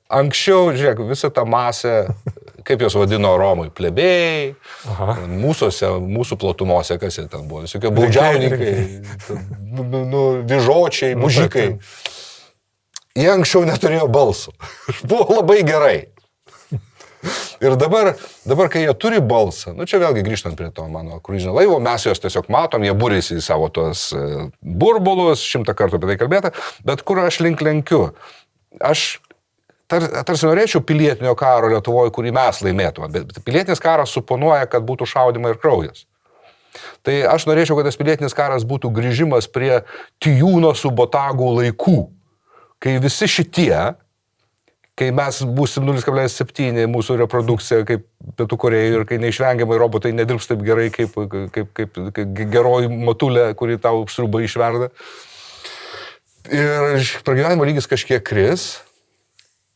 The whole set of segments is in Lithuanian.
Anksčiau, žiūrėk, visą tą masę, kaip jos vadino Romai, plebėjai, mūsų platumose, kas jie ten buvo, visokie baudžiauninkai, vyžočiai, mužikai. Jie anksčiau neturėjo balsų. Buvo labai gerai. Ir dabar, kai jie turi balsą, čia vėlgi grįžtant prie to mano kruizinio laivo, mes juos tiesiog matom, jie būrėsi į savo tos burbulus, 100 kartų apie tai kalbėta, bet kur aš link lenkiu? Aš tarsi norėčiau pilietinio karo Lietuvoje, kurį mes laimėtume, bet pilietinis karas suponuoja, kad būtų šaudimai ir kraujas. Tai aš norėčiau, kad tas pilietinis karas būtų grįžimas prie Tijūno su Botagų laikų, kai visi šitie, kai mes būsim 0,7 mūsų reprodukcija kaip Pietų Korėjai ir kai neišvengiamai robotai nedirbs taip gerai kaip geroji matulė, kuri tau sriubą išverda. Ir pragyvenimo lygis kažkiek kris.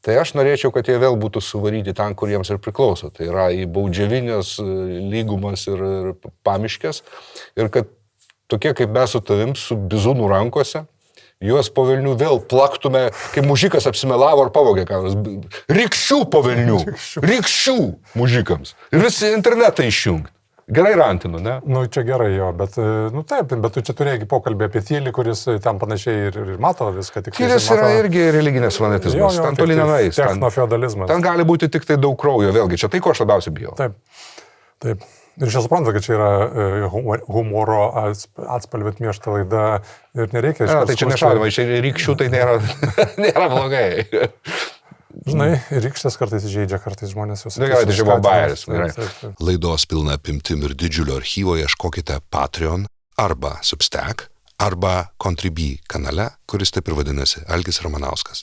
Tai aš norėčiau, kad jie vėl būtų suvaryti ten, kur jiems ir priklauso. Tai yra į baudžiavinės lygumas ir pamiškės. Ir kad tokie kaip mes su tavim, su bizūnų rankose, juos po velnių vėl plaktume, kai mužikas apsimelavo ar pavogė ką nors. Rykščių po velnių. Rykščių mužikams. Ir visi internetą išjungti. Gerai rantinu, ne? Čia gerai jo, bet, taip, bet tu čia turėjai pokalbį apie Tylį, kuris ten panašiai ir mato viską. Tylis yra irgi religinės fanatizmas, ten toli nenueis. Technofeodalizmas. Ten gali būti tik tai daug kraujo, vėlgi, čia tai, ko aš labiausiai bijau. Taip. Ir čia supranta, kad čia yra humoro atspalvėt mėšta laida ir nereikia. Tai čia nešaudama, čia rykščių tai nėra blogai. Žinai, rykštės kartais žaidžia, kartais žmonės jūs. Tai buvo bairis. Laidos pilna apimtim ir didžiulio archyvo ieškokite Patreon arba Substack arba Contribui kanale, kuris taip ir vadinasi Algis Ramanauskas.